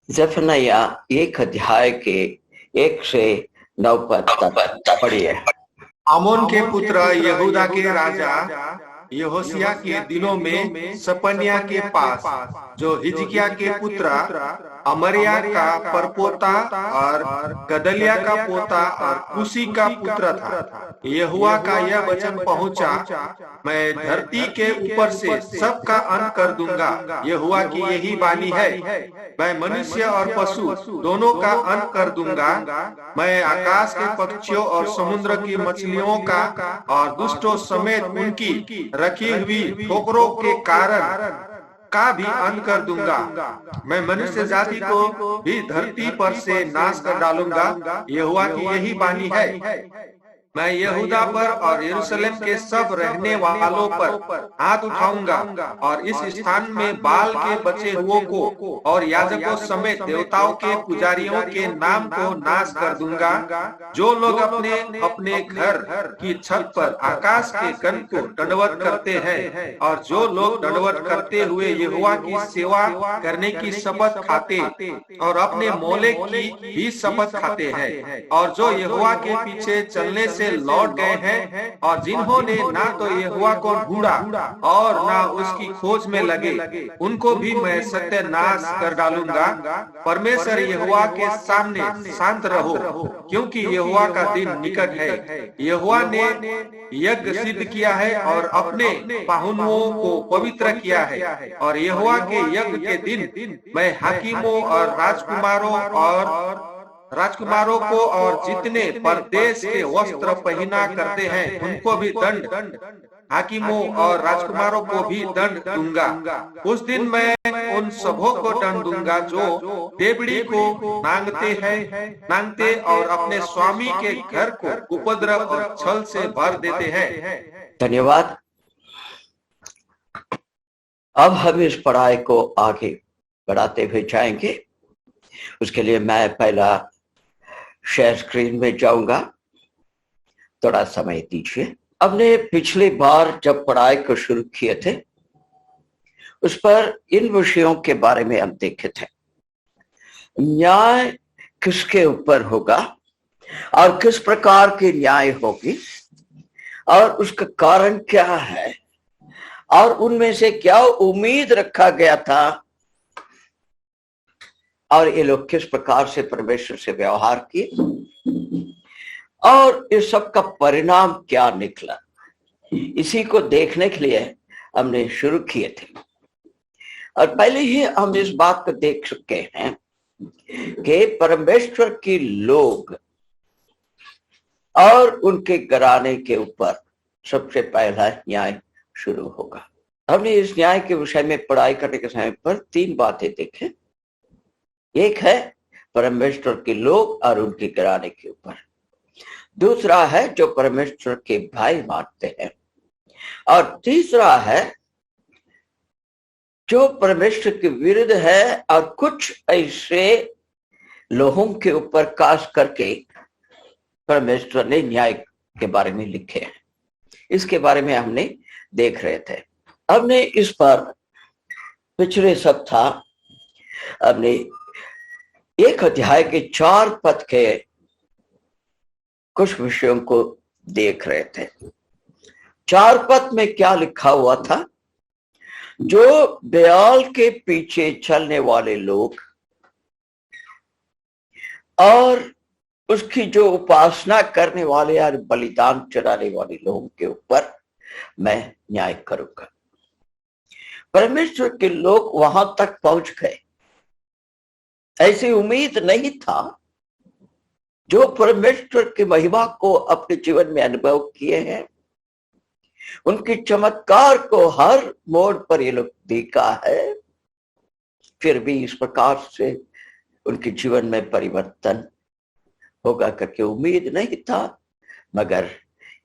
जफन्याह 1 अध्याय के 1 से 9 पद तक पढ़िए। आमोन के पुत्र यहूदा के राजा यहोशिया के दिनों में सपन्याह के पास, जो हिजकिया के पुत्र अमरिया का परपोता और गदलिया का पोता और कुशी का पुत्र था, यहोवा का यह वचन पहुंचा, मैं धरती के ऊपर से सबका अंत कर दूंगा। यहोवा की यही वाणी है, मैं मनुष्य और पशु दोनों का अंत कर दूंगा। मैं आकाश के पक्षियों और समुद्र की मछलियों का और दुष्टों समेत उनकी रखी हुई ठोकरों के कारण का भी अंत कर दूंगा। मैं मनुष्य जाति को भी धरती पर से नाश कर डालूंगा। यहोवा की यही वाणी है, मैं यहूदा पर और यरूशलेम के सब रहने वालों पर हाथ उठाऊंगा और इस स्थान में बाल के बचे हुओं को और याजकों समेत देवताओं के पुजारियों के नाम को नाश कर दूंगा। जो लोग अपने अपने घर की छत पर आकाश के गण को दंडवत करते हैं और जो लोग दंडवत करते हुए यहोवा की सेवा करने की शपथ खाते और अपने मोलेक की भी शपथ खाते हैं, और जो यहोवा के पीछे चलने से लौट गए हैं और जिन्होंने ना तो यहोवा को ढूंढा और ना उसकी खोज में लगे, उनको भी मैं सत्यानाश कर डालूंगा। परमेश्वर यहोवा के सामने शांत रहो, क्योंकि यहोवा का दिन निकट है। यहोवा ने यज्ञ सिद्ध किया है और अपने पाहुनों को पवित्र किया है, और यहोवा के यज्ञ के दिन मैं हाकिमों और राजकुमारों को और जितने परदेश के वस्त्र पहना करते हैं उनको भी दंड, हाकिमों और राजकुमारों को भी दंड दूंगा। उस दिन मैं उन सबों को दंड दूंगा जो देवड़ी को नांगते और अपने स्वामी के घर को उपद्रव और छल से भर देते हैं। धन्यवाद। अब हम इस पढ़ाई को आगे बढ़ाते हुए जाएंगे। उसके लिए मैं पहला शेयर स्क्रीन में जाऊंगा, थोड़ा समय दीजिए। हमने पिछली बार जब पढ़ाई को शुरू किए थे उस पर इन विषयों के बारे में हम देखे थे। न्याय किसके ऊपर होगा और किस प्रकार की न्याय होगी और उसका कारण क्या है और उनमें से क्या उम्मीद रखा गया था और ये लोग किस प्रकार से परमेश्वर से व्यवहार किए और इस सब का परिणाम क्या निकला, इसी को देखने के लिए हमने शुरू किए थे। और पहले ही हम इस बात को देख चुके हैं कि परमेश्वर के लोग और उनके घराने के ऊपर सबसे पहला न्याय शुरू होगा। हमने इस न्याय के विषय में पढ़ाई करने के समय पर 3 बातें देखें। एक है परमेश्वर के लोग और उनके घराने के ऊपर, दूसरा है जो परमेश्वर के भाई मानते हैं, और तीसरा है जो परमेश्वर के विरुद्ध है और कुछ ऐसे लोगों के ऊपर खास करके परमेश्वर ने न्याय के बारे में लिखे हैं। इसके बारे में हमने देख रहे थे। हमने इस पर पिछले सप्ताह हमने 1 अध्याय के 4 पद के कुछ विषयों को देख रहे थे। 4 पद में क्या लिखा हुआ था? जो ब्याल के पीछे चलने वाले लोग और उसकी जो उपासना करने वाले और बलिदान चढ़ाने वाले लोगों के ऊपर मैं न्याय करूंगा। परमेश्वर के लोग वहां तक पहुंच गए, ऐसी उम्मीद नहीं था। जो परमेश्वर की महिमा को अपने जीवन में अनुभव किए हैं, उनके चमत्कार को हर मोड़ पर ये लोग देखा है, फिर भी इस प्रकार से उनके जीवन में परिवर्तन होगा करके उम्मीद नहीं था। मगर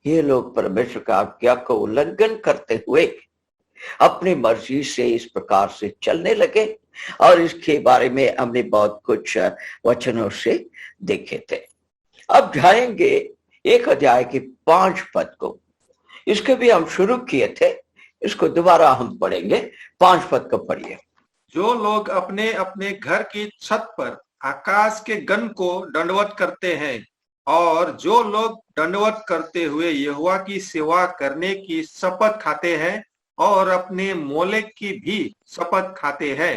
ये लोग परमेश्वर का आज्ञा को उल्लंघन करते हुए अपनी मर्जी से इस प्रकार से चलने लगे, और इसके बारे में हमने बहुत कुछ वचनों से देखे थे। अब जाएंगे 1 अध्याय के 5 पद को। इसके भी हम शुरू किए थे, इसको दोबारा हम पढ़ेंगे। 5 पद को पढ़िए। जो लोग अपने अपने घर की छत पर आकाश के गण को दंडवत करते हैं और जो लोग दंडवत करते हुए यहोवा की सेवा करने की शपथ खाते हैं और अपने मोलेक की भी शपथ खाते हैं।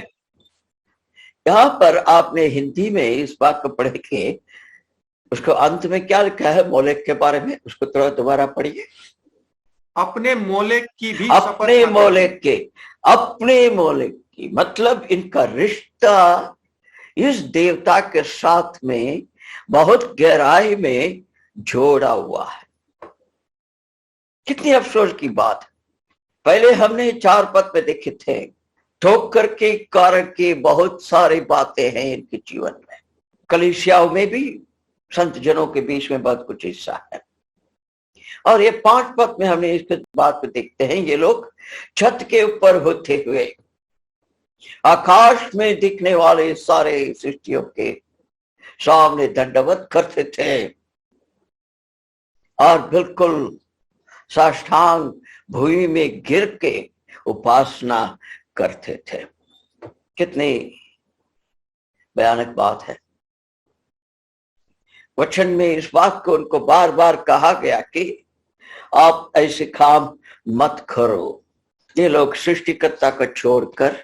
यहाँ पर आपने हिंदी में इस बात को पढ़ के उसको अंत में क्या लिखा है मोलेक के बारे में, उसको थोड़ा दोबारा पढ़िए। अपने मोलेक की भी अपने मोलेक के, अपने मोलेक की मतलब इनका रिश्ता इस देवता के साथ में बहुत गहराई में जोड़ा हुआ है। कितनी अफसोस की बात है। पहले हमने 4 पद में देखे थे, ठोकर के कारण की बहुत सारी बातें हैं इनके जीवन में। कलीसियाओं में भी संत जनों के बीच में बहुत कुछ हिस्सा है। और ये 5 पद में हमने इसके बात पे देखते हैं, ये लोग छत के ऊपर होते हुए आकाश में दिखने वाले सारे सृष्टियों के सामने दंडवत करते थे और बिल्कुल साष्टांग भूमि में गिर के उपासना करते थे। कितनी भयानक बात है। वचन में इस बात को उनको बार बार कहा गया कि आप ऐसे काम मत करो। ये लोग सृष्टिकर्ता को छोड़कर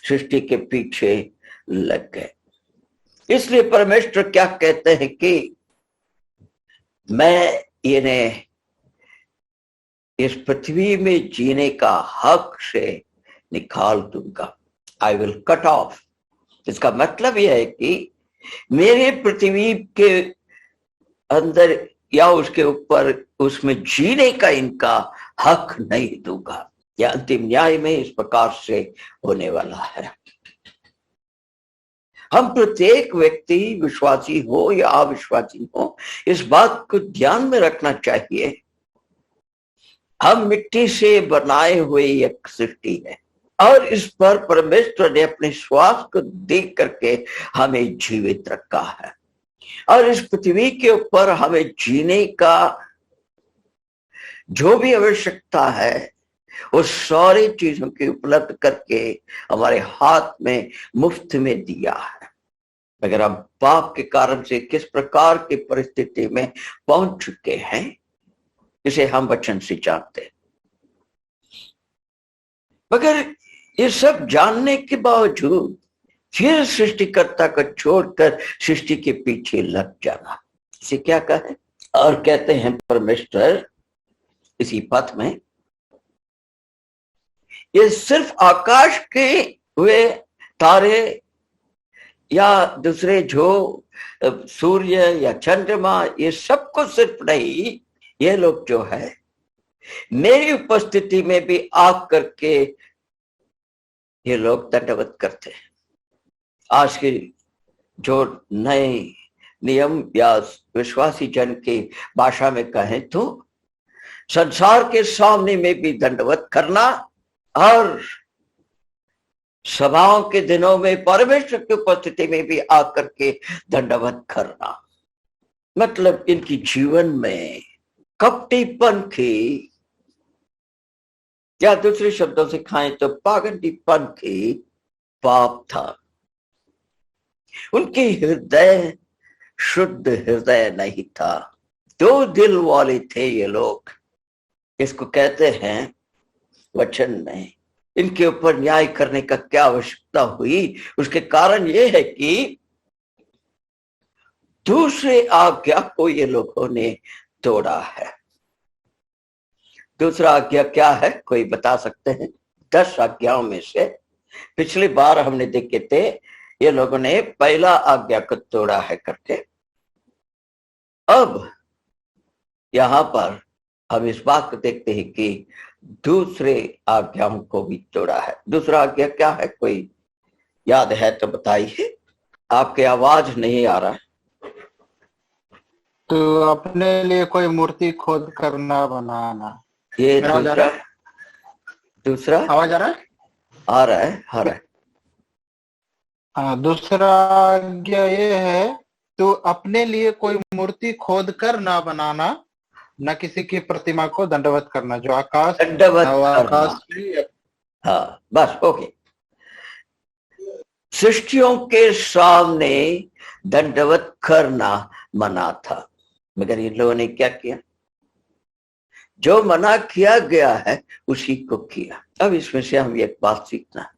सृष्टि के पीछे लग गए। इसलिए परमेश्वर क्या कहते हैं कि मैं इन्हें इस पृथ्वी में जीने का हक से निकाल दूंगा। I will cut off. इसका मतलब यह है कि मेरे पृथ्वी के अंदर या उसके ऊपर उसमें जीने का इनका हक नहीं दूंगा। यह अंतिम न्याय में इस प्रकार से होने वाला है। हम प्रत्येक व्यक्ति विश्वासी हो या अविश्वासी हो इस बात को ध्यान में रखना चाहिए, हम मिट्टी से बनाए हुए एक सृष्टि है और इस पर परमेश्वर ने अपने श्वास को दे करके हमें जीवित रखा है और इस पृथ्वी के ऊपर हमें जीने का जो भी आवश्यकता है वो सारी चीजों की उपलब्ध करके हमारे हाथ में मुफ्त में दिया है। अगर हम पाप के कारण से किस प्रकार की परिस्थिति में पहुंच चुके हैं इसे हम वचन से जानते हैं, मगर ये सब जानने के बावजूद फिर सृष्टिकर्ता को छोड़कर सृष्टि के पीछे लग जाना, इसे क्या कहें। और कहते हैं परमेश्वर इसी पथ में, ये सिर्फ आकाश के हुए तारे या दूसरे जो सूर्य या चंद्रमा ये सबको सिर्फ नहीं, ये लोग जो है मेरी उपस्थिति में भी आग करके ये लोग दंडवत करते हैं। आज के जो नए नियम या विश्वासी जन की भाषा में कहें तो संसार के सामने में भी दंडवत करना और सभाओं के दिनों में परमेश्वर की उपस्थिति में भी आकर के दंडवत करना, मतलब इनकी जीवन में कपटीपन की या दूसरे शब्दों से खाएं तो पागंडीपन की पाप था। उनके हृदय शुद्ध हृदय नहीं था, 2 दिल वाले थे ये लोग। इसको कहते हैं वचन में इनके ऊपर न्याय करने का क्या आवश्यकता हुई, उसके कारण ये है कि दूसरे आज्ञा को ये लोगों ने तोड़ा है। दूसरा आज्ञा क्या है, कोई बता सकते हैं? 10 आज्ञाओं में से पिछली बार हमने देखे थे ये लोगों ने पहला आज्ञा को तोड़ा है करके। अब यहां पर हम इस बात को देखते हैं कि दूसरे आज्ञाओं को भी तोड़ा है। दूसरा आज्ञा क्या है, कोई याद है तो बताइए। आपके आवाज नहीं आ रहा है। तो अपने लिए कोई मूर्ति खोद कर ना बनाना। ये दूसरा आवाज आ रहा है? आ रहा है। हाँ, दूसरा आज्ञा ये है तो अपने लिए कोई मूर्ति खोद कर ना बनाना, न किसी की प्रतिमा को दंडवत करना जो आकाश दंडवत आकाश हाँ बस ओके। सृष्टियों के सामने दंडवत करना मना था, मगर इन लोगों ने क्या किया? जो मना किया गया है उसी को किया। अब इसमें से हम एक बात सीखना,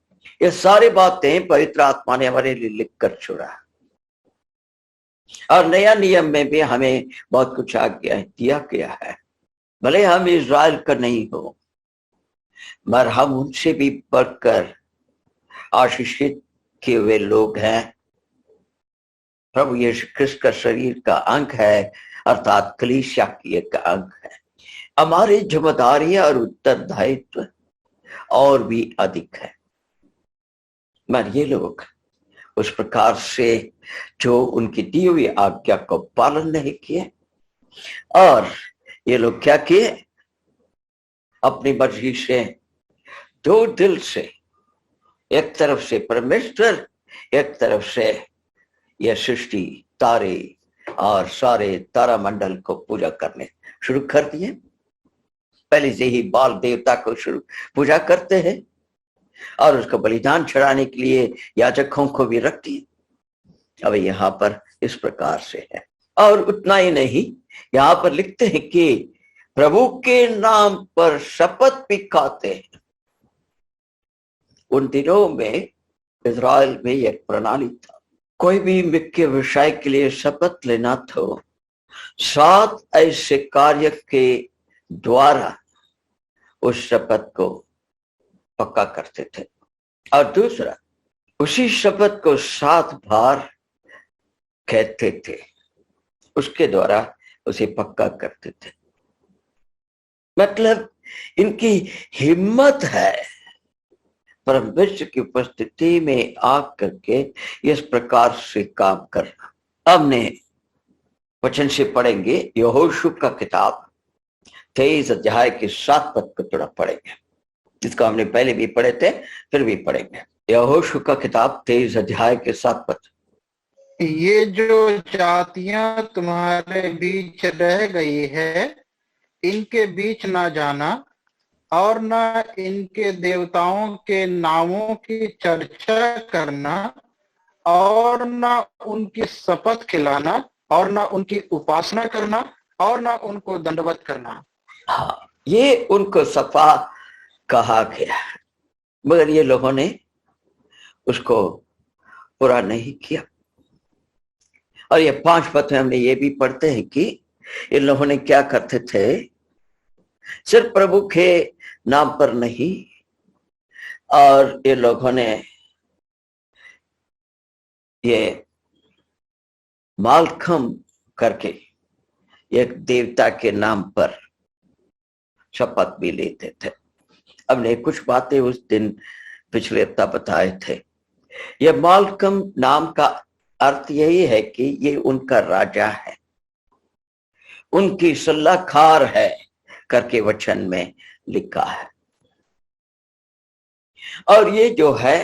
ये सारी बातें पवित्र आत्मा ने हमारे लिए लिख कर छोड़ा, और नया नियम में भी हमें बहुत कुछ आज्ञा दिया गया है। भले हम इज़राइल का नहीं हो, मगर हम उनसे भी बढ़कर आशीषित किए हुए लोग हैं। प्रभु यीशु ख्रिस्त का शरीर का अंग है, अर्थात कलीसिया की एक अंग है। हमारी जिम्मेदारियां और उत्तरदायित्व और भी अधिक है, मगर ये लोग उस प्रकार से जो उनकी दी हुई आज्ञा को पालन नहीं किए, और ये लोग क्या किए? अपनी मर्जी से, दो दिल से, एक तरफ से परमेश्वर, एक तरफ से यह सृष्टि, तारे और सारे तारामंडल को पूजा करने शुरू कर दिए। पहले से ही बाल देवता को शुरू पूजा करते हैं और उसको बलिदान चढ़ाने के लिए याजकों को भी रख दिए। अब यहाँ पर इस प्रकार से है, और उतना ही नहीं, यहाँ पर लिखते हैं कि प्रभु के नाम पर शपथ भी खाते हैं। उन दिनों में इज़राइल में एक प्रणाली था, कोई भी मुख्य विषय के लिए शपथ लेना तो 7 ऐसे कार्य के द्वारा उस शपथ को पक्का करते थे, और दूसरा उसी शपथ को 7 बार कहते थे, उसके द्वारा उसे पक्का करते थे। मतलब इनकी हिम्मत है परमेश्वर की उपस्थिति में आकर के इस प्रकार से काम करना। हमने वचन से पढ़ेंगे, यहोशू का किताब 23 अध्याय के 7 पद को थोड़ा पढ़ेंगे, जिसको हमने पहले भी पढ़े थे, फिर भी पढ़ेंगे। यहोशू का किताब 23 अध्याय के 7 पद। ये जो जातियां तुम्हारे बीच रह गई है, इनके बीच ना जाना, और न इनके देवताओं के नामों की चर्चा करना, और न उनकी शपथ खिलाना, और न उनकी उपासना करना, और न उनको दंडवत करना। हाँ, ये उनको सफा कहा गया, मगर ये लोगों ने उसको पूरा नहीं किया। और ये 5 पद में हमने ये भी पढ़ते हैं कि इन लोगों ने क्या करते थे, सिर्फ प्रभु के नाम पर नहीं, और ये लोगों ने ये मालखम करके एक देवता के नाम पर शपथ भी लेते थे। हमने कुछ बातें उस दिन पिछले हफ्ता बताए थे। ये मालकम नाम का अर्थ यही है कि ये उनका राजा है, उनकी सलाहकार है करके वचन में लिखा है। और ये जो है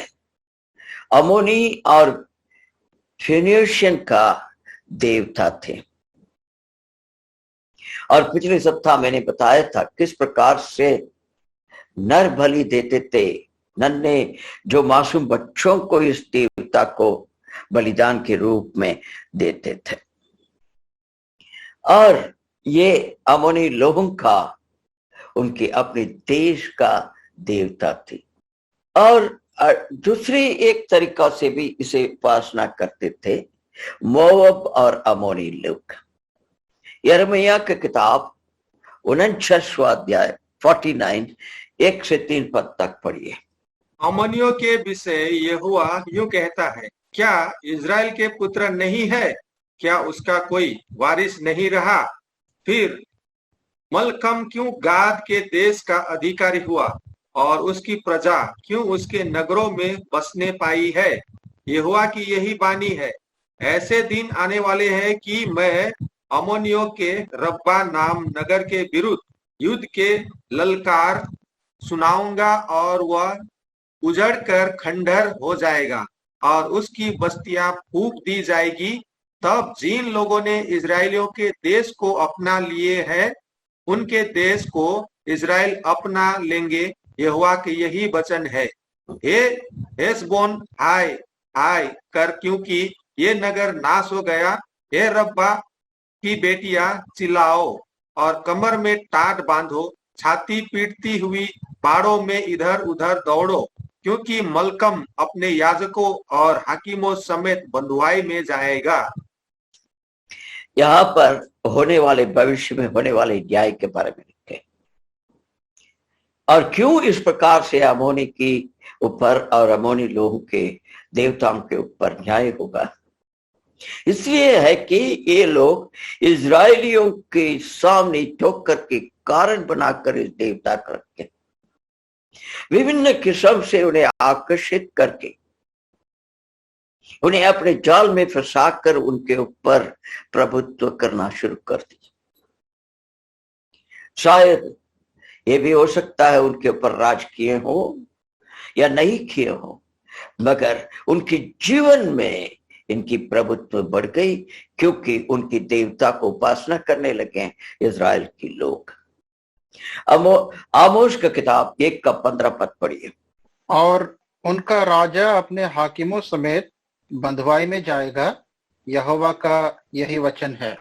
अमोनी और फिनिशियन का देवता थे। और पिछले सप्ताह मैंने बताया था किस प्रकार से नर बलि देते थे, नन्हे जो मासूम बच्चों को इस देवता को बलिदान के रूप में देते थे। और ये अमोनी लोगों का, उनके अपने देश का देवता थी। और दूसरी एक तरीका से भी इसे उपासना करते थे मोआब और अमोनी लोग। यिर्मयाह की किताब 49वां अध्याय 49 1 से 3 पद तक पढ़िए। अमोनियों के विषय यहोवा यूं कहता है, क्या इज़राइल के पुत्र नहीं है? क्या उसका कोई वारिस नहीं रहा? फिर मलकम क्यों गाद के देश का अधिकारी हुआ, और उसकी प्रजा क्यों उसके नगरों में बसने पाई है? यहोवा की यही वाणी है, ऐसे दिन आने वाले हैं कि मैं अमोनियों के रब्बा नाम नगर के विरुद्ध युद्ध के ललकार सुनाऊंगा, और वह उजड़कर खंडहर हो जाएगा और उसकी बस्तियां फूंक दी जाएगी। तब जिन लोगों ने इजरायलियों के देश को अपना लिए है, उनके देश को इजराइल अपना लेंगे। यहोवा के यही वचन है। हे हेशबोन, हाय आए कर, क्योंकि ये नगर नाश हो गया। हे रब्बा की बेटियां, चिल्लाओ और कमर में टाट बांधो, छाती पीटती हुई बाड़ों में इधर उधर दौड़ो, क्योंकि मलकम अपने याजकों और हाकिमों समेत बंधुआई में जाएगा। यहाँ पर होने वाले भविष्य में होने वाले न्याय के बारे में लिखे, और क्यों इस प्रकार से अमोनी की ऊपर और अमोनी लोगों के देवताओं के ऊपर न्याय होगा। इसलिए है कि ये लोग इजरायलियों के सामने ठोकर के कारण बनाकर इस देवता को रखे, विभिन्न किस्म से उन्हें आकर्षित करके उन्हें अपने जाल में फंसाकर उनके ऊपर प्रभुत्व करना शुरू कर दिया। शायद ये भी हो सकता है उनके ऊपर राज किए हो या नहीं किए हो, मगर उनके जीवन में इनकी प्रभुत्व बढ़ गई, क्योंकि उनकी देवता को उपासना करने लगे इजराइल के लोग। आमोस का किताब 1:15 पढ़िए। और उनका राजा अपने हाकिमों समेत बंधुआई में जाएगा, यहोवा का यही वचन है।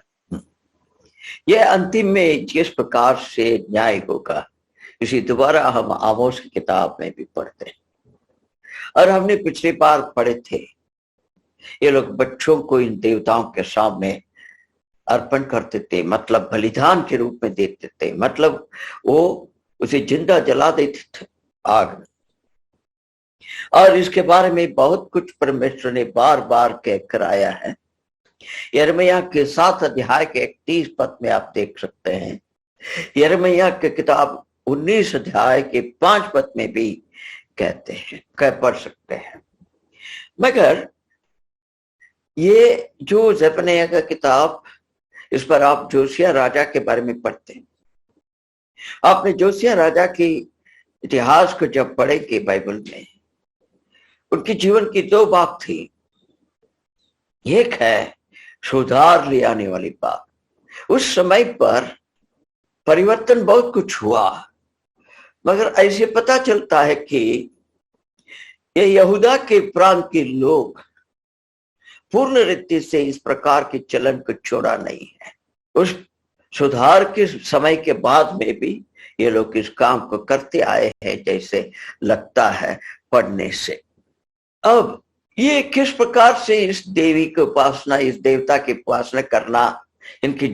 यह अंतिम में जिस प्रकार से न्याय होगा, इसी दोबारा हम आमोस की किताब में भी पढ़ते हैं। और हमने पिछली बार पढ़े थे, ये लोग बच्चों को इन देवताओं के सामने अर्पण करते थे, मतलब बलिदान के रूप में देते थे, मतलब वो उसे जिंदा जला देते थे आग में। और इसके बारे में बहुत कुछ परमेश्वर ने बार बार कह कर आया है। यिर्मयाह के 7 अध्याय के 31 पद में आप देख सकते हैं। यिर्मयाह के किताब 19 अध्याय के 5 पद में भी कहते हैं, पढ़ सकते हैं। मगर ये जो जफन्याह का किताब, इस पर आप जोसिया राजा के बारे में पढ़ते हैं। आपने जोसिया राजा की इतिहास को जब पढ़ेंगे बाइबल में, उनके जीवन की 2 बात थी। एक है सुधार ले आने वाली बात। उस समय पर परिवर्तन बहुत कुछ हुआ, मगर ऐसे पता चलता है कि ये यहूदा के प्रांत के लोग पूर्ण रीति से इस प्रकार के चलन को छोड़ा नहीं है। उस सुधार के समय के बाद में भी ये लोग इस काम को करते आए हैं, जैसे लगता है पढ़ने से। अब ये किस प्रकार से इस देवी की उपासना, इस देवता की उपासना करना इनके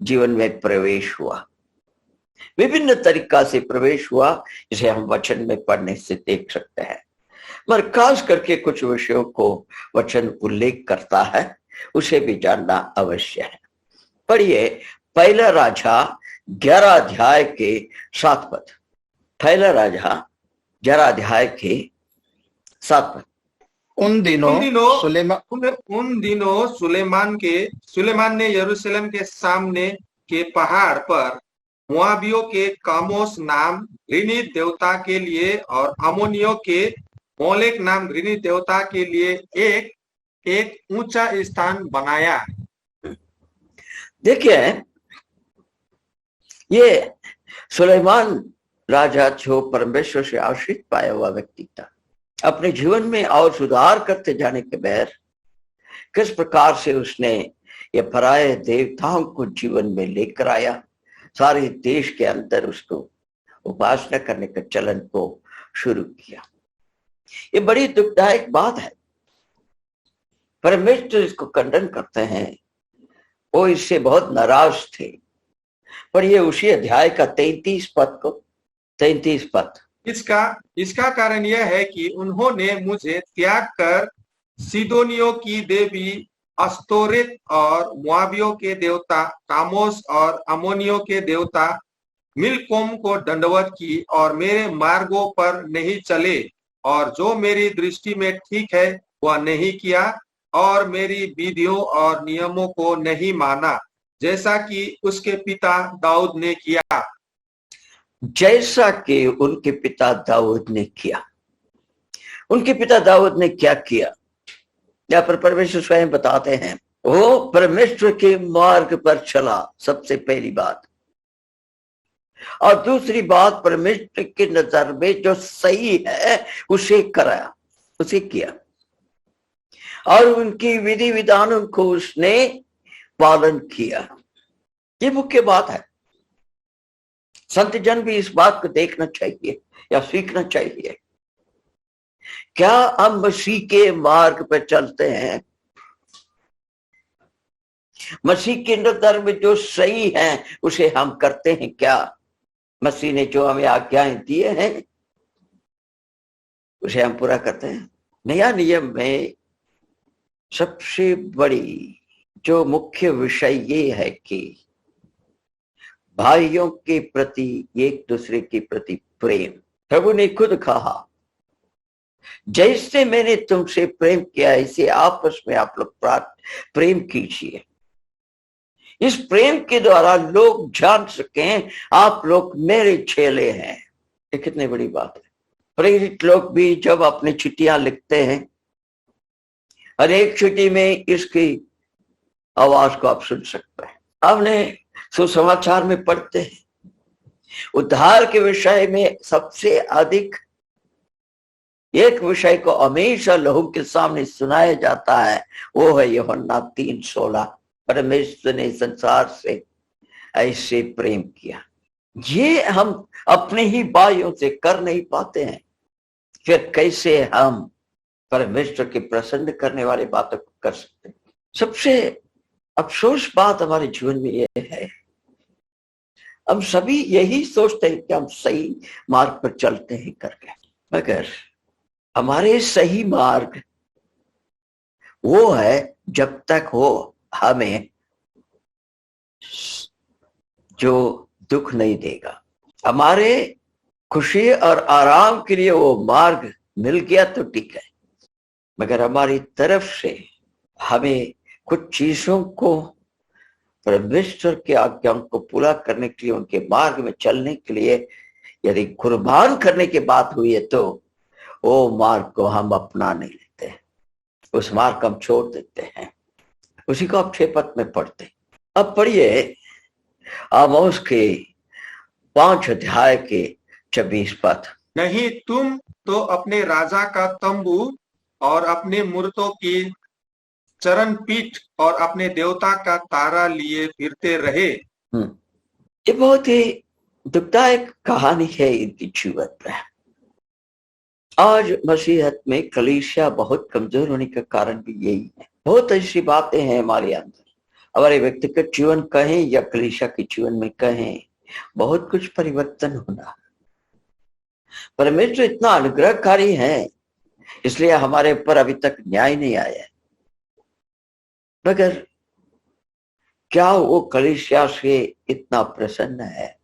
जीवन में प्रवेश हुआ, विभिन्न तरीका से प्रवेश हुआ, जिसे हम वचन में पढ़ने से देख सकते हैं। मगर खास करके कुछ विषयों को वचन उल्लेख करता है, उसे भी जानना अवश्य है। पढ़िए 1 राजा 11 अध्याय के 7 पद। 1 राजा 11 अध्याय के 7 पद। उन दिनों सुलेमान ने यरूशलेम के सामने के पहाड़ पर मोआबियों के कामोस नाम घृणित देवता के लिए और अमोनियों के मोलेक नाम घृणित देवता के लिए एक ऊंचा स्थान बनाया। देखिए, ये सुलेमान राजा जो परमेश्वर से आशीष पाया हुआ व्यक्ति था, अपने जीवन में और सुधार करते जाने के बगैर किस प्रकार से उसने ये पराये देवताओं को जीवन में लेकर आया, सारे देश के अंदर उसको उपासना करने का चलन को शुरू किया। ये बड़ी दुखदायक बात है। परमेश्वर इसको खंडन करते हैं, वो इससे बहुत नाराज थे। पर ये उसी अध्याय का 33 पद। इसका कारण यह है कि उन्होंने मुझे त्याग कर सीदोनियों की देवी अस्तोरेत और मोआबियों के देवता कामोस और अमोनियों के देवता मिलकोम को दंडवत की और मेरे मार्गों पर नहीं चले, और जो मेरी दृष्टि में ठीक है वह नहीं किया, और मेरी विधियों और नियमों को नहीं माना, जैसा कि उसके पिता दाऊद ने किया। जैसा कि उनके पिता दाऊद ने किया। उनके पिता दाऊद ने क्या किया? यहाँ पर परमेश्वर स्वयं बताते हैं, वो परमेश्वर के मार्ग पर चला, सबसे पहली बात। और दूसरी बात, परमेश्वर की नजर में जो सही है उसे कराया, उसे किया। और उनकी विधि विधानों को उसने पालन किया। ये मुख्य बात है। संत जन भी इस बात को देखना चाहिए या सीखना चाहिए। क्या हम मसीह के मार्ग पर चलते हैं? मसीह के धर्म जो सही है उसे हम करते हैं क्या? मसीह ने जो हमें आज्ञाएं दिए हैं उसे हम पूरा करते हैं? नया नियम में सबसे बड़ी जो मुख्य विषय ये है कि भाइयों के प्रति एक दूसरे के प्रति प्रेम। प्रभु ने खुद कहा, जैसे मैंने तुमसे प्रेम किया ऐसे आपस में आप लोग प्रेम कीजिए। इस प्रेम के द्वारा लोग जान सकें आप लोग मेरे चेले हैं। ये कितनी बड़ी बात है। प्रेरित लोग भी जब अपनी चिट्ठियां लिखते हैं, हर एक चिट्ठी में इसकी आवाज को आप सुन सकते हैं। आपने सुसमाचार में पढ़ते हैं, उद्धार के विषय में सबसे अधिक एक विषय को हमेशा लोगों के सामने सुनाया जाता है, वो है यूहन्ना 3:16। परमेश्वर ने संसार से ऐसे प्रेम किया। ये हम अपने ही भाइयों से कर नहीं पाते हैं, फिर कैसे हम परमेश्वर के प्रसन्न करने वाली बातों को कर सकते हैं? सबसे अफसोस बात हमारे जीवन में यह है, हम सभी यही सोचते हैं कि हम सही मार्ग पर चलते हैं करके, मगर हमारे सही मार्ग वो है जब तक वो हमें जो दुख नहीं देगा। हमारे खुशी और आराम के लिए वो मार्ग मिल गया तो ठीक है, मगर हमारी तरफ से हमें कुछ चीजों को परमेश्वर के आज्ञाओं को पूरा करने के लिए, उनके मार्ग में चलने के लिए यदि कुर्बान करने की बात हुई है तो वो मार्ग को हम अपना नहीं लेते हैं, उस मार्ग को हम छोड़ देते हैं। उसी को आप 6 पद में पढ़ते। अब पढ़िए आमोस के 5 अध्याय के 26 पद। नहीं तुम तो अपने राजा का तंबू और अपने मूर्तों की चरण पीठ और अपने देवता का तारा लिए फिरते रहे। ये बहुत ही दुखदायक कहानी है इनकी जीवन में। आज मसीहत में कलीसिया बहुत कमजोर होने का कारण भी यही है। बहुत ऐसी बातें हैं हमारे अंदर, हमारे व्यक्तिगत जीवन कहें या कलीसिया के जीवन में कहें, बहुत कुछ परिवर्तन होना। परमेश्वर इतना अनुग्रहकारी है, इसलिए हमारे ऊपर अभी तक न्याय नहीं आया, मगर क्या वो कलीसिया से इतना प्रसन्न है?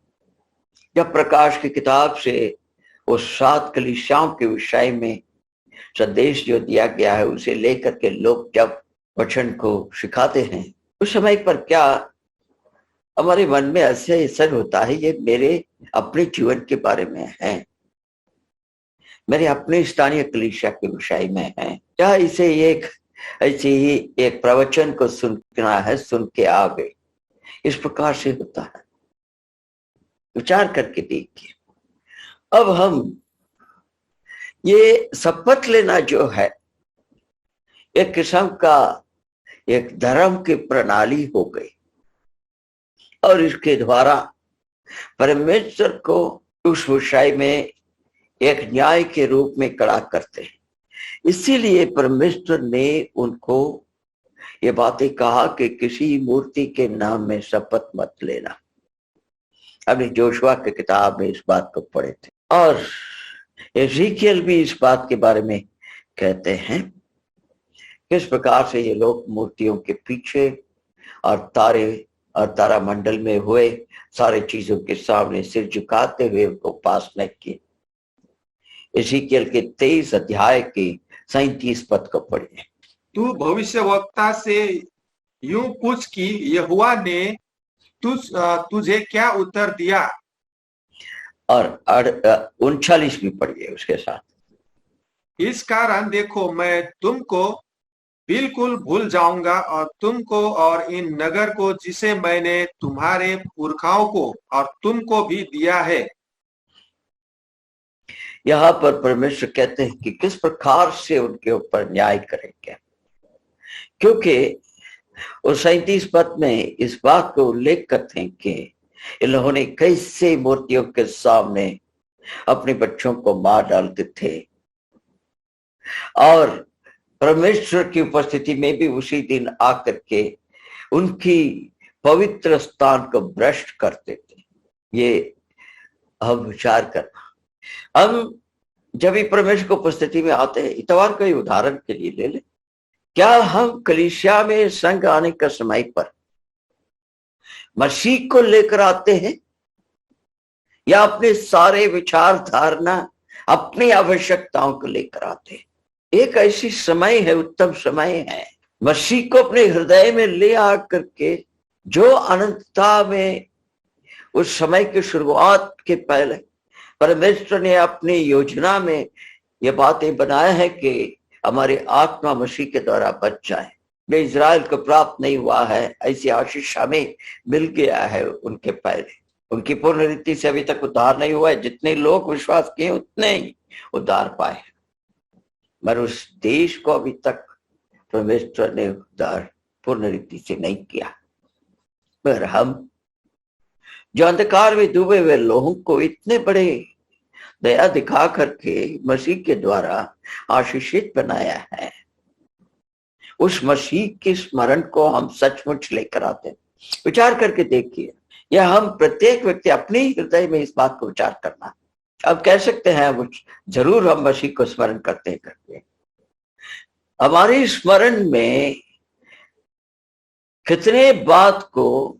जब प्रकाश की किताब से उस 7 कलीसियाओं के विषय में संदेश जो दिया गया है उसे लेकर के लोग जब वचन को सिखाते हैं, उस समय पर क्या हमारे मन में ऐसे असर होता है, ये मेरे अपने जीवन के बारे में है, मेरे अपने स्थानीय कलीसिया के विषय में है, क्या इसे एक ऐसे ही एक प्रवचन को सुनना है, सुन के आ गए, इस प्रकार से होता है? विचार करके देखिए। अब हम ये शपथ लेना जो है एक किस्म का एक धर्म की प्रणाली हो गई, और इसके द्वारा परमेश्वर को उस विषय में एक न्याय के रूप में खड़ा करते हैं। इसीलिए परमेश्वर ने उनको ये बातें कहा कि किसी मूर्ति के नाम में शपथ मत लेना। हमने जोशुआ की किताब में इस बात को पढ़े थे, और एज़ेकियल भी इस बात के बारे में कहते हैं किस प्रकार से ये लोग मूर्तियों के पीछे और तारे और तारा मंडल में हुए सारे चीजों के सामने सिर झुकाते हुए उनको उपासना की। एज़ेकियल के 23 अध्याय के 37 पद को पढ़िए। तू भविष्यवक्ता से यूं पूछ कि यहोवा ने तुझे क्या उत्तर दिया, और 39 भी पढ़िए उसके साथ। इस कारण देखो मैं तुमको बिल्कुल भूल जाऊंगा और तुमको और इन नगर को जिसे मैंने तुम्हारे पुरखाओं को और तुमको भी दिया है। यहाँ पर परमेश्वर कहते हैं कि किस प्रकार से उनके ऊपर न्याय करेंगे। क्योंकि उस 37 पद में इस बात को उल्लेख करते हैं कि इन्होंने कैसे मूर्तियों के सामने अपने बच्चों को मार डालते थे और परमेश्वर की उपस्थिति में भी उसी दिन आकर के उनकी पवित्र स्थान को भ्रष्ट करते थे। ये हम विचार करना, हम जब भी परमेश्वर की उपस्थिति में आते हैं, इतवार का उदाहरण के लिए ले ले, क्या हम कलीसिया में संघ आने का समय पर मसीह को लेकर आते हैं या अपने सारे विचार धारणा अपनी आवश्यकताओं को लेकर आते हैं? एक ऐसी समय है, उत्तम समय है, मसीह को अपने हृदय में ले आकर के जो अनंतता में उस समय की शुरुआत के पहले परमेश्वर ने अपनी योजना में ये बातें बनाया है कि हमारी आत्मा मसीह के द्वारा बच जाए। वे इज़राइल को प्राप्त नहीं हुआ है, ऐसी आशीष हमें मिल गया है उनके पहले। उनकी पूर्ण रीति से अभी तक उद्धार नहीं हुआ है। जितने लोग विश्वास किए उतने ही उद्धार पाए, मगर उस देश को अभी तक परमेश्वर ने उद्धार पूर्ण रीति से नहीं किया। मगर हम जो अंधकार में डूबे हुए लोगों को इतने बड़े दया दिखा करके मसीह के द्वारा आशीषित बनाया है, उस मसीह के स्मरण को हम सचमुच लेकर आते हैं। विचार करके देखिए, यह हम प्रत्येक व्यक्ति अपने हृदय में इस बात को विचार करना। अब कह सकते हैं जरूर हम मसीह को स्मरण करते करते, हमारे स्मरण में कितने बात को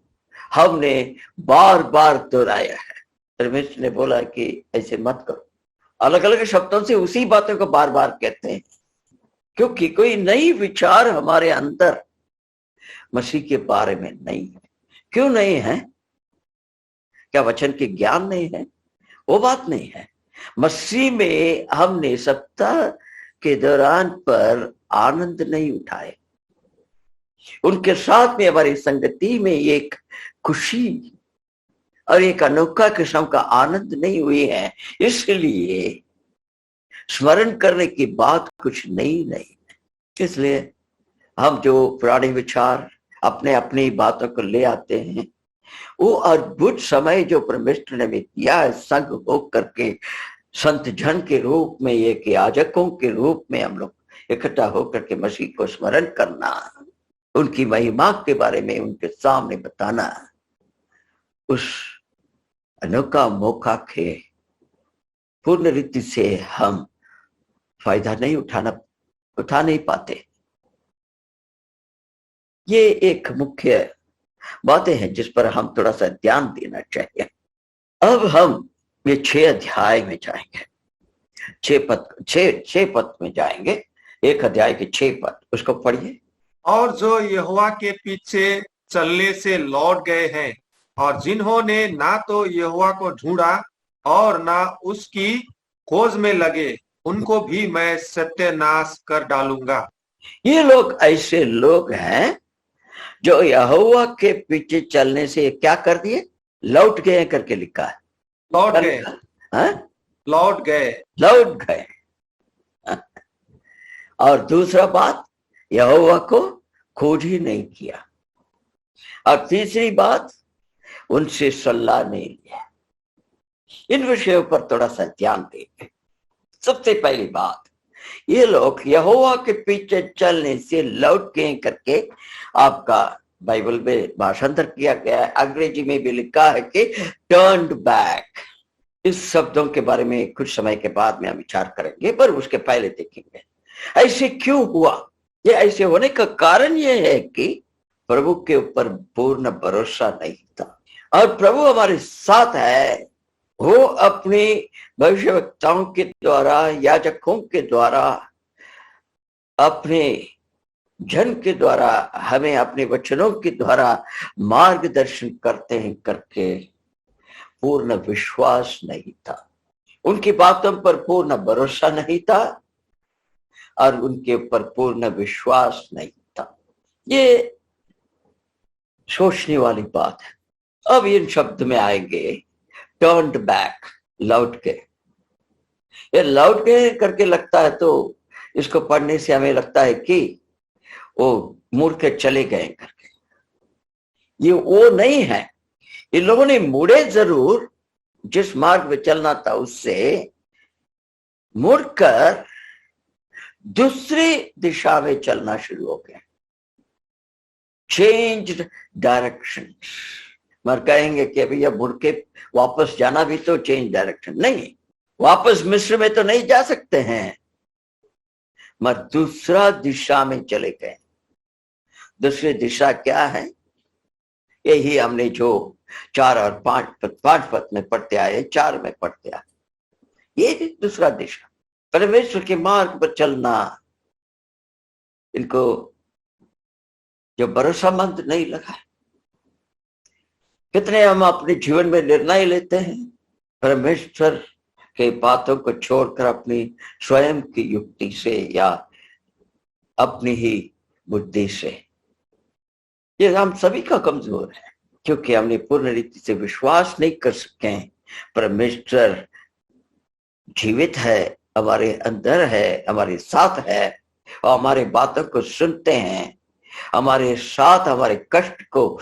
हमने बार बार दोहराया है। परमेश्वर ने बोला कि ऐसे मत करो, अलग अलग शब्दों से उसी बातों को बार बार कहते हैं, क्योंकि कोई नई विचार हमारे अंदर मसीह के बारे में नहीं है। क्यों नहीं है? क्या वचन के ज्ञान नहीं है? वो बात नहीं है। मसीह में हमने सप्ताह के दौरान पर आनंद नहीं उठाए, उनके साथ में हमारी संगति में एक खुशी और एक अनोखा किस्म का आनंद नहीं हुई है। इसलिए स्मरण करने की बात कुछ नहीं है। इसलिए हम जो पुराने विचार अपने अपनी बातों को ले आते हैं, वो अद्भुत समय जो परमेश्वर ने हमें दिया है, संग होकर के संत जन के रूप में, एक याजकों के रूप में हम लोग इकट्ठा होकर के मसीह को स्मरण करना, उनकी महिमा के बारे में उनके सामने बताना, उस अनोखा मौका के पूर्ण रीति से हम फायदा नहीं उठा नहीं पाते। ये एक मुख्य बातें हैं जिस पर हम थोड़ा सा ध्यान देना चाहिए। अब हम ये 6 अध्याय में जाएंगे, 6 पद में जाएंगे, एक अध्याय के 6 पद, उसको पढ़िए। और जो यहोवा के पीछे चलने से लौट गए हैं और जिन्होंने ना तो यहोवा को ढूंढा और ना उसकी खोज में लगे, उनको भी मैं सत्यानाश कर डालूंगा। ये लोग ऐसे लोग हैं जो यहोवा के पीछे चलने से क्या कर दिए? लौट गए करके लिखा है। लौट गए, लौट गए। और दूसरा बात, यहोवा को खोज ही नहीं किया। और तीसरी बात, उनसे सलाह नहीं लिया। इन विषयों पर थोड़ा सा ध्यान देंगे। सबसे पहली बात, ये लोग यहोवा के पीछे चलने से लौट गए करके आपका बाइबल में भाषांतर किया गया है। अंग्रेजी में भी लिखा है कि टर्न्ड बैक। इस शब्दों के बारे में कुछ समय के बाद में हम विचार करेंगे, पर उसके पहले देखेंगे ऐसे क्यों हुआ। ये ऐसे होने का कारण ये है कि प्रभु के ऊपर पूर्ण भरोसा नहीं था। और प्रभु हमारे साथ है, वो अपनी भविष्यवक्ताओं के द्वारा, याजकों के द्वारा, अपने जन के द्वारा, हमें अपने वचनों के द्वारा मार्गदर्शन करते हैं करके पूर्ण विश्वास नहीं था। उनकी बातों पर पूर्ण भरोसा नहीं था और उनके ऊपर पूर्ण विश्वास नहीं था। ये सोचने वाली बात है। अब इन शब्द में आएंगे टर्न्ड बैक, लौट गए। ये लौट गए करके लगता है तो इसको पढ़ने से हमें लगता है कि वो मुड़ के चले गए करके। ये वो नहीं है। इन लोगों ने मुड़े जरूर, जिस मार्ग में चलना था उससे मुड़कर दूसरी दिशा में चलना शुरू हो गया। Change direction. मगर कहेंगे कि भैया मुड़ के वापस जाना भी तो चेंज डायरेक्शन नहीं, वापस मिस्र में तो नहीं जा सकते हैं, मगर दूसरा दिशा में चले गए। दूसरी दिशा क्या है? यही हमने जो 4 और 5 पद में पढ़ते आए, 4 में पढ़ते आए, ये भी दूसरा दिशा। परमेश्वर के मार्ग पर चलना इनको जो भरोसामंद नहीं लगा। कितने हम अपने जीवन में निर्णय लेते हैं परमेश्वर के बातों को छोड़कर अपनी स्वयं की युक्ति से या अपनी ही बुद्धि से। ये हम सभी का कमजोर है, क्योंकि हमने पूर्ण रीति से विश्वास नहीं कर सके परमेश्वर जीवित है, हमारे अंदर है, हमारे साथ है और हमारे बातों को सुनते हैं, हमारे साथ हमारे कष्ट को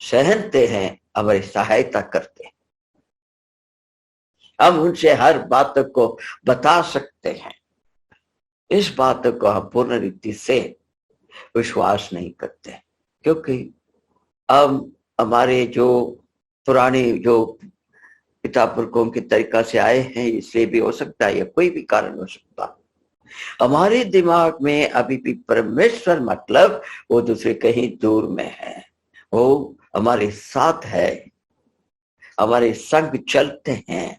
सहनते हैं, हमारी सहायता करते हैं। हम उनसे हर बातों को बता सकते हैं। इस बातों को हम पूर्ण रीति से विश्वास नहीं करते, क्योंकि अब हमारे जो पुराने जो पिता पुरखों के तरीका से आए हैं, इसलिए भी हो सकता है या कोई भी कारण हो सकता। हमारे दिमाग में अभी भी परमेश्वर मतलब वो दूसरे कहीं दूर में है, वो हमारे साथ है, हमारे संग चलते हैं,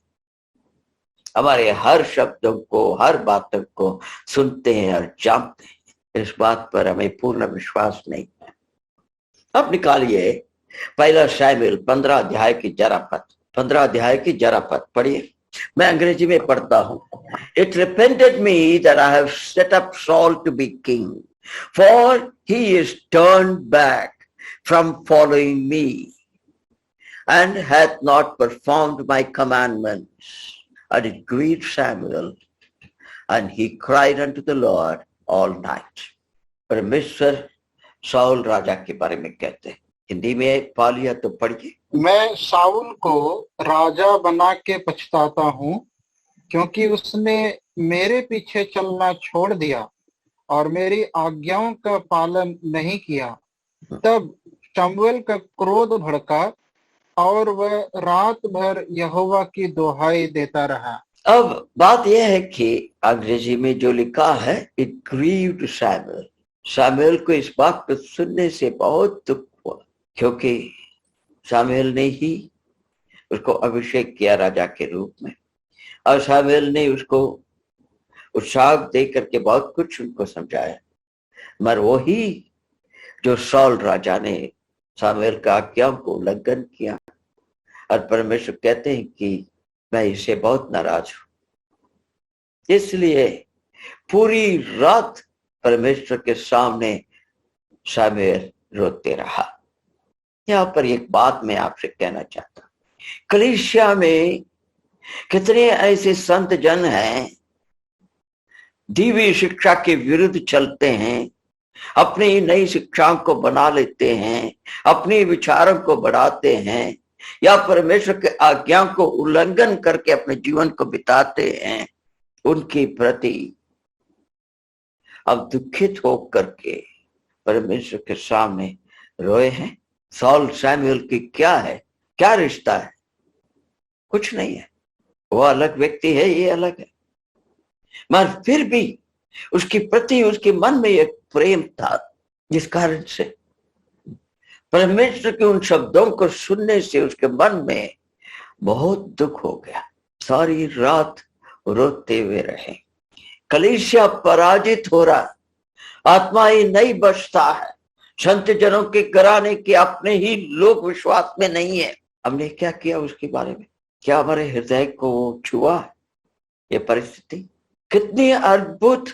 हमारे हर शब्दों को हर बातों को सुनते हैं और जानते हैं। इस बात पर हमें पूर्ण विश्वास नहीं है। अब निकालिए 1 शमूएल 15 अध्याय की जरा पद पढ़िए। मैं अंग्रेजी में पढ़ता हूं। It repented me that I have set up Saul to be king, for he is turned back from following me and hath not performed my commandments. And it grieved Samuel, and he cried unto the Lord all night. परमेश्वर Saul राजा के बारे में कहते हैं। हिंदी में पा लिया तो पढ़िए। मैं साउल को राजा बना के पछताता हूँ, क्योंकि उसने मेरे पीछे चलना छोड़ दिया और मेरी आज्ञाओं का पालन नहीं किया। तब शमूएल का क्रोध भड़का और वह रात भर यहोवा की दुहाई देता रहा। अब बात यह है कि अंग्रेजी में जो लिखा है, इट ग्रीव्ड सैमुएल। सैमुएल को इस बात को सुनने से बहुत दुख हुआ, क्योंकि सैमुएल ने ही उसको अभिषेक किया राजा के रूप में, और सैमुएल ने उसको उत्साह दे करके बहुत कुछ उनको समझाया। मगर वही जो साउल राजा ने सैमुएल का आज्ञा को उल्लंघन किया, और परमेश्वर कहते हैं कि मैं इससे बहुत नाराज हूं। इसलिए पूरी रात परमेश्वर के सामने सैमुएल रोते रहा। यहाँ पर एक बात मैं आपसे कहना चाहता हूं, कलीसिया में कितने ऐसे संत जन हैं दीवी शिक्षा के विरुद्ध चलते हैं, अपनी नई शिक्षाओं को बना लेते हैं, अपने विचारों को बढ़ाते हैं, या परमेश्वर के आज्ञा को उल्लंघन करके अपने जीवन को बिताते हैं। उनके प्रति अब दुखित होकर के परमेश्वर के सामने रोए हैं। साउल सैमुएल की क्या है, क्या रिश्ता है? कुछ नहीं है। वो अलग व्यक्ति है, ये अलग है, मगर फिर भी उसके प्रति उसके मन में एक प्रेम था, जिस कारण से परमेश्वर के उन शब्दों को सुनने से उसके मन में बहुत दुख हो गया। सारी रात रोते हुए रहे। कलीसिया पराजित हो रहा, आत्मा ही नहीं बचता है, संत जनों के घराने के अपने ही लोग विश्वास में नहीं है। हमने क्या किया उसके बारे में? क्या हमारे हृदय को छुआ है ये परिस्थिति? कितनी अद्भुत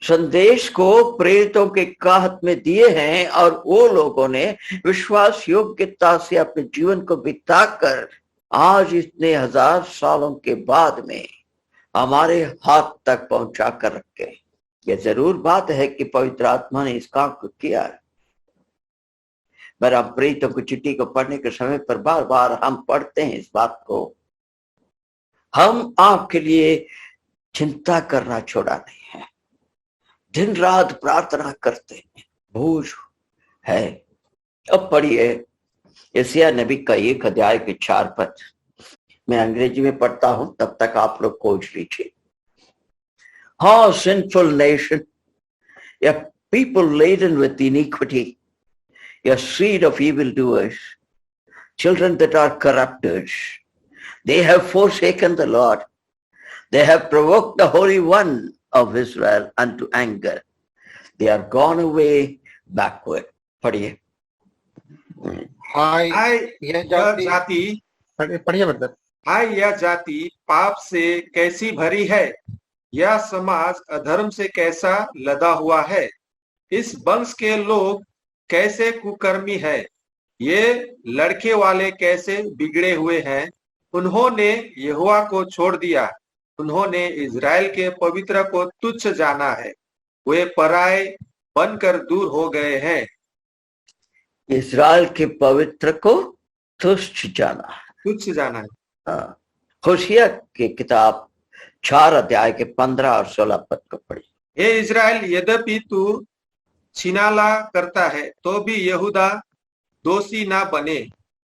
संदेश को प्रेरितों के काहत में दिए हैं, और वो लोगों ने विश्वास योग्यता से अपने जीवन को बिताकर आज इतने 1000 सालों के बाद में हमारे हाथ तक पहुंचा कर रखे। ये जरूर बात है कि पवित्र आत्मा ने इस काम को किया है। मेरा प्रीतों को चिट्ठी को पढ़ने के समय पर बार बार हम पढ़ते हैं इस बात को। हम आपके लिए चिंता करना छोड़ा नहीं है, दिन रात प्रार्थना करते हैं, बोझ है। अब पढ़िए यशायाह नबी का 1 अध्याय के 4 पद। मैं अंग्रेजी में पढ़ता हूं, तब तक आप लोग खोज लीजिए। हाँ, sinful nation, a people laden with iniquity, a seed of evildoers, children that are corrupters. They have forsaken the Lord. They have provoked the Holy One of Israel unto anger. They are gone away backward. पढ़िए। हाय हाय यह यह जाति जाति पढ़िए brother. हाय यह जाति पाप से कैसी भरी है, यह समाज अधर्म से कैसा लदा हुआ है। इस वंश के लोग कैसे कुकर्मी है, ये लड़के वाले कैसे बिगड़े हुए हैं। उन्होंने यहोवा को छोड़ दिया, उन्होंने इज़राइल के पवित्र को तुच्छ जाना है। वे पराए बनकर दूर हो गए हैं। इज़राइल के पवित्र को तुच्छ जाना है, तुच्छ जाना है। हाँ। होशिया की किताब 4 अध्याय के 15 और 16 पद को पढ़िए। हे इज़राइल, यद्यपि तू छिनाला करता है तो भी यहूदा दोषी ना बने।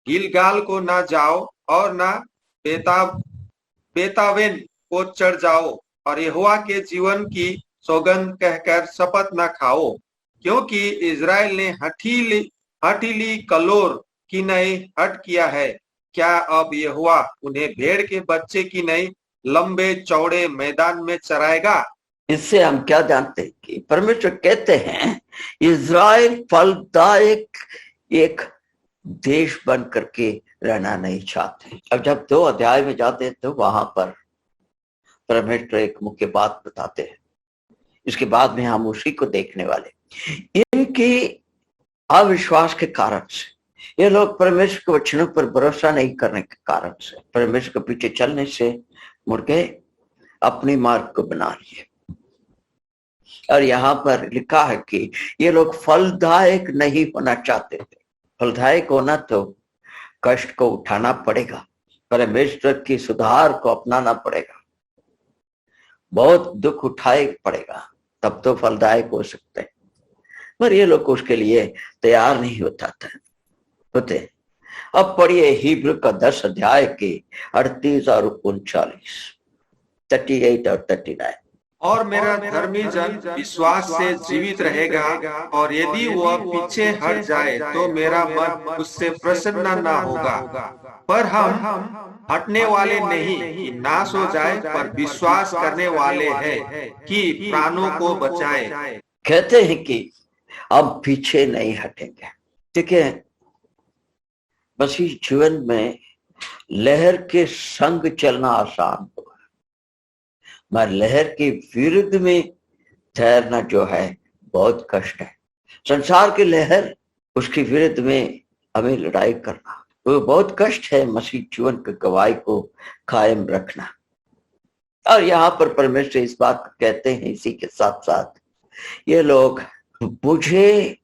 गिलगाल को ना जाओ और ना बेतावेन को चढ़ जाओ, और यहोवा के जीवन की सौगंध कहकर शपथ ना खाओ, क्योंकि इज़राइल ने हठीली कलोर की नहीं हट किया है। क्या अब यहोवा उन्हें भेड़ के बच्चे की नहीं लंबे चौड़े मैदान में चराएगा। इससे हम क्या जानते हैं कि परमेश्वर कहते हैं इज़राइल फलदायक एक देश बन करके रहना नहीं चाहते। अब जब 2 अध्याय में जाते हैं तो वहां पर परमेश्वर एक मुख्य बात बताते हैं। इसके बाद में हम उसी को देखने वाले। इनकी अविश्वास के कारण से, ये लोग परमेश्वर के वचनों पर भरोसा नहीं करने के कारण से, परमेश्वर के पीछे चलने से मुड़ गए, अपनी मार्ग को बना लिए। और यहाँ पर लिखा है कि ये लोग फलदायक नहीं होना चाहते थे। फलदायक होना तो कष्ट को उठाना पड़ेगा, परमेश्वर की सुधार को अपनाना पड़ेगा, बहुत दुख उठाए पड़ेगा, तब तो फलदायक हो सकते हैं। पर ये लोग उसके लिए तैयार नहीं होते। अब पढ़िए हिब्रू का 10 अध्याय के 38 और 39, 38 और 39। और मेरा धर्मी जन विश्वास से जीवित रहेगा, और यदि वह पीछे हट जाए तो मेरा मन उससे प्रसन्न न होगा। पर हम हटने वाले नहीं कि नाश हो जाए, पर विश्वास करने वाले हैं कि प्राणों को बचाए। कहते हैं कि अब पीछे नहीं हटेंगे। ठीक है, मसीह जीवन में लहर के संग चलना आसान होगा, मगर लहर के विरुद्ध में तैरना जो है बहुत कष्ट है। संसार की लहर, उसके विरुद्ध में हमें लड़ाई करना वो बहुत कष्ट है। मसीह जीवन की गवाही को कायम रखना। और यहाँ पर परमेश्वर इस बात को कहते हैं, इसी के साथ साथ ये लोग मुझे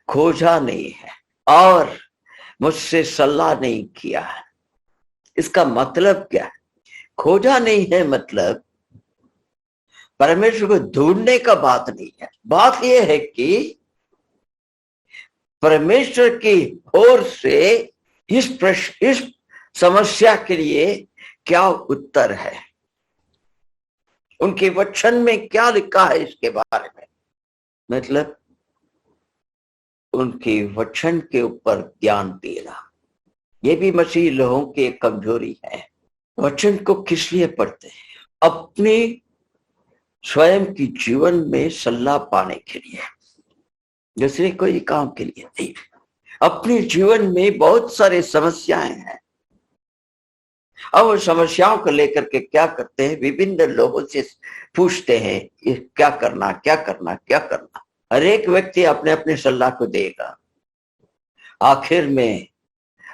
खोजा नहीं है और मुझसे सलाह नहीं किया है। इसका मतलब क्या है? खोजा नहीं है मतलब परमेश्वर को ढूंढने का बात नहीं है। बात यह है कि परमेश्वर की ओर से इस समस्या के लिए क्या उत्तर है, उनके वचन में क्या लिखा है इसके बारे में। मतलब उनके वचन के ऊपर ध्यान देना, ये भी मसीह लोगों की एक कमजोरी है। वचन को किस लिए पढ़ते हैं? अपनी स्वयं की जीवन में सलाह पाने के लिए, दूसरे कोई काम के लिए नहीं। अपने जीवन में बहुत सारे समस्याएं हैं, अब उन समस्याओं को लेकर के क्या करते हैं, विभिन्न लोगों से पूछते हैं ये क्या करना, क्या करना, क्या करना। हर एक व्यक्ति अपने अपने सलाह को देगा। आखिर में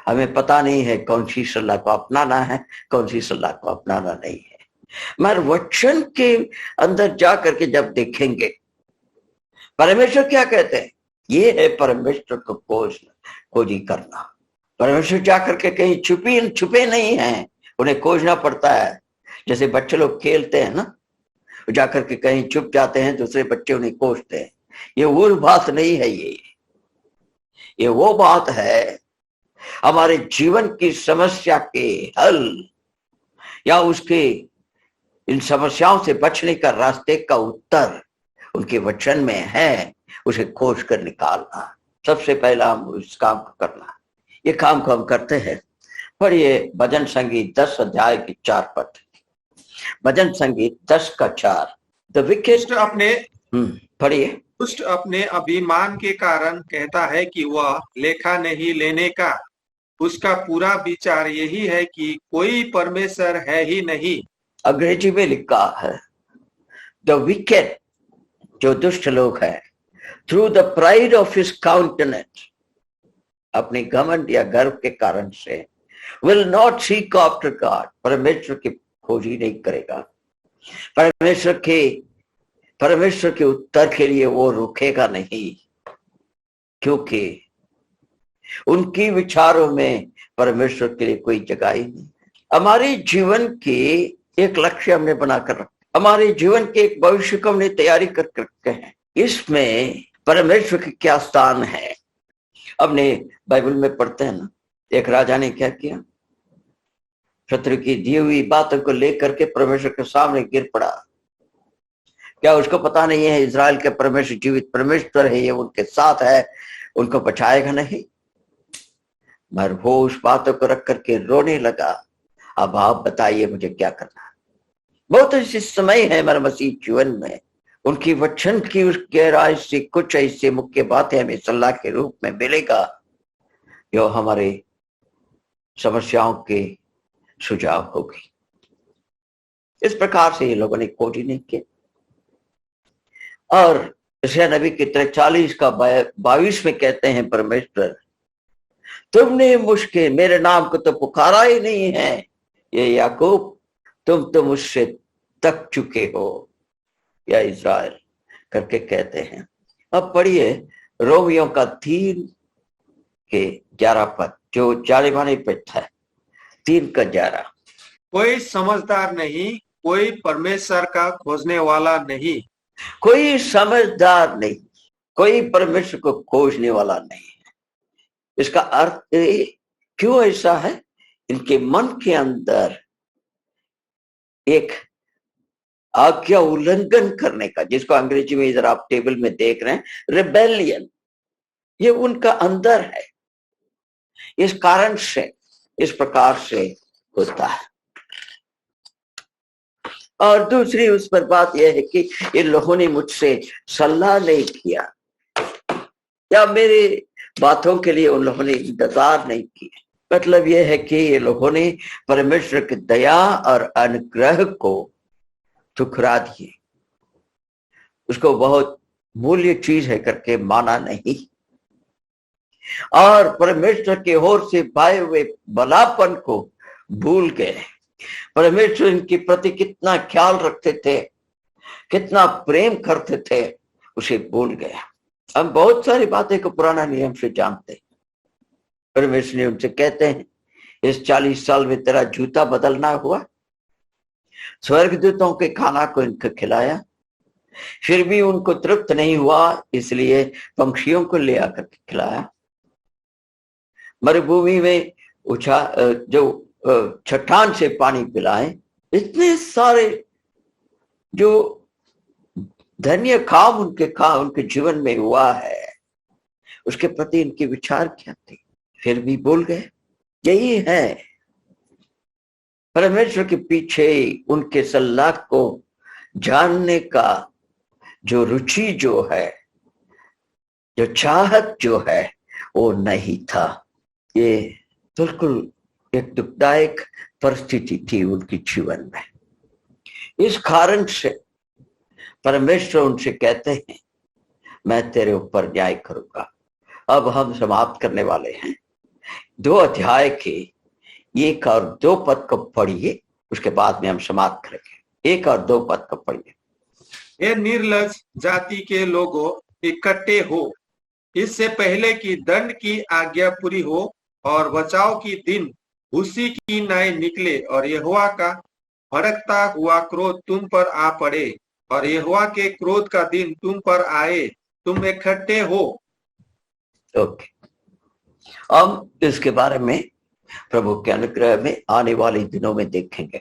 हमें पता नहीं है कौन सी सलाह को अपनाना है, कौन सी सलाह को अपनाना नहीं है। मगर वचन के अंदर जा करके जब देखेंगे परमेश्वर क्या कहते हैं, ये है परमेश्वर को खोजी करना। परमेश्वर जाकर के कहीं छुपे नहीं हैं, उन्हें खोजना पड़ता है। जैसे बच्चे लोग खेलते हैं ना, जाकर के कहीं छुप जाते हैं, दूसरे बच्चे उन्हें खोजते हैं। ये वो बात नहीं है, ये वो बात है हमारे जीवन की समस्या के हल या उसके इन समस्याओं से बचने का रास्ते का उत्तर उनके वचन में है, उसे खोज कर निकालना। सबसे पहला हम उस काम को करना, ये काम को हम करते हैं। पढ़िए भजन संगीत 10 अध्याय की 4 पद। भजन संगीत 10 का 4। द विकेट अपने पढ़िए। दुष्ट अपने अभिमान के कारण कहता है कि वह लेखा नहीं लेने का। उसका पूरा विचार यही है कि कोई परमेश्वर है ही नहीं। अंग्रेजी में लिखा है द विकेट, जो दुष्ट लोग हैं, through the pride of his countenance, अपने घमंड या गर्व के कारण से, will not seek after God, परमेश्वर की खोज ही नहीं करेगा। परमेश्वर के उत्तर के लिए वो रुकेगा नहीं, क्योंकि उनकी विचारों में परमेश्वर के लिए कोई जगह ही नहीं। हमारे जीवन की एक लक्ष्य हमने बनाकर रखा, हमारे जीवन के एक भविष्य को हमने तैयारी कर रखे हैं। इसमें परमेश्वर की क्या स्थान है। अपने बाइबल में पढ़ते हैं ना, एक राजा ने क्या किया, शत्रु की दी हुई बातों को लेकर के परमेश्वर के सामने गिर पड़ा। क्या उसको पता नहीं है इजराइल के परमेश्वर जीवित परमेश्वर है, ये उनके साथ है, उनको बचाएगा नहीं। मगर वो उस बातों को रख करके रोने लगा। अब आप बताइए मुझे क्या करना है। बहुत ऐसे समय है हमारे मसीह जीवन में, उनकी वचन की उस गहराई से कुछ ऐसे मुख्य बातें हमें सलाह के रूप में मिलेगा जो हमारे समस्याओं के सुझाव होगी। इस प्रकार से ये लोगों ने खोज नहीं किया। और यशायाह नबी के 43 का 22 में कहते हैं, परमेश्वर तुमने मुझके मेरे नाम को तो पुकारा ही नहीं है, ये याकूब तुम तो मुझसे तक चुके हो, या इज़राइल करके कहते हैं। अब पढ़िए रोमियों का 3 के 11 पद, जो जालिमानी पद है, 3 का 11। कोई समझदार नहीं, कोई परमेश्वर का खोजने वाला नहीं। कोई समझदार नहीं, कोई परमेश्वर को खोजने वाला नहीं। इसका अर्थ क्यों ऐसा है, इनके मन के अंदर एक आज्ञा उल्लंघन करने का, जिसको अंग्रेजी में इधर आप टेबल में देख रहे हैं, रिबेलियन, ये उनका अंदर है। इस कारण से इस प्रकार से होता है। और दूसरी उस पर बात यह है कि इन लोगों ने मुझसे सलाह नहीं किया, या मेरे बातों के लिए उन लोगों ने इंतजार नहीं किया। मतलब यह है कि ये लोगों ने परमेश्वर की दया और अनुग्रह को ठुकरा दिए, उसको बहुत मूल्य चीज है करके माना नहीं, और परमेश्वर के ओर से पाए हुए भलापन को भूल गए। परमेश्वर इनके प्रति कितना ख्याल रखते थे, कितना प्रेम करते थे, उसे भूल गए। हम बहुत सारी बातें को पुराना नियम से जानते हैं। परमेश्वर ने उनसे कहते हैं, इस 40 साल में तेरा जूता बदलना हुआ, स्वर्गदूतों के खाना को इनको खिलाया, फिर भी उनको तृप्त नहीं हुआ, इसलिए पंक्षियों को ले आकर खिलाया। मरुभूमि में जो चट्टान से पानी पिलाए। इतने सारे जो धन्य काम उनके जीवन में हुआ है, उसके प्रति इनके विचार क्या थे, फिर भी भूल गए। यही है परमेश्वर के पीछे उनके सलाह को जानने का जो रुचि जो है, जो चाहत जो है, वो नहीं था। ये बिल्कुल एक दुखदायक परिस्थिति थी उनके जीवन में। इस कारण से परमेश्वर उनसे कहते हैं, मैं तेरे ऊपर न्याय करूंगा। अब हम समाप्त करने वाले हैं। 2 अध्याय के 1 और 2 पद को पढ़िए, उसके बाद में हम समाप्त करेंगे। 1 और 2 पद को पढ़िए। हे निर्लज जाति के लोगों, इकट्ठे हो, इससे पहले कि दंड की आज्ञा पूरी हो और बचाव की दिन उसी की नाय निकले और यहोवा का भड़कता हुआ क्रोध तुम पर आ पड़े और यहोवा के क्रोध का दिन तुम पर आए, तुम इकट्ठे हो। ओके, हम इसके बारे में प्रभु के अनुग्रह में आने वाले दिनों में देखेंगे।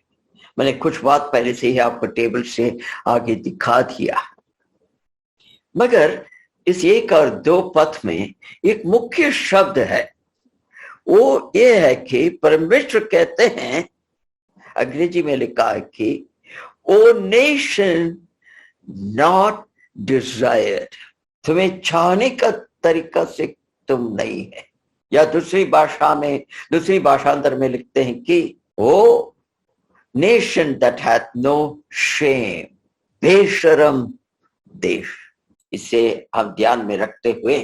मैंने कुछ बात पहले से ही आपको टेबल से आगे दिखा दिया, मगर इस 1 और 2 पद में एक मुख्य शब्द है, वो ये है कि परमेश्वर कहते हैं, अंग्रेजी में लिखा है कि ओ नेशन नॉट डिजायर्ड, तुम्हें चाहने का तरीका से तुम नहीं है। या दूसरी भाषांतर में लिखते हैं कि O nation that hath no shame, बेशरम देश। इसे हम ध्यान में रखते हुए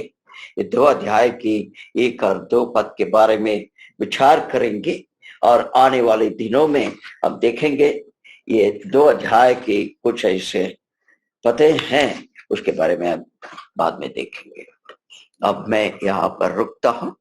ये 2 अध्याय की 1 और 2 पद के बारे में विचार करेंगे और आने वाले दिनों में हम देखेंगे ये 2 अध्याय के कुछ ऐसे पते हैं, उसके बारे में हम बाद में देखेंगे। अब मैं यहाँ पर रुकता हूँ।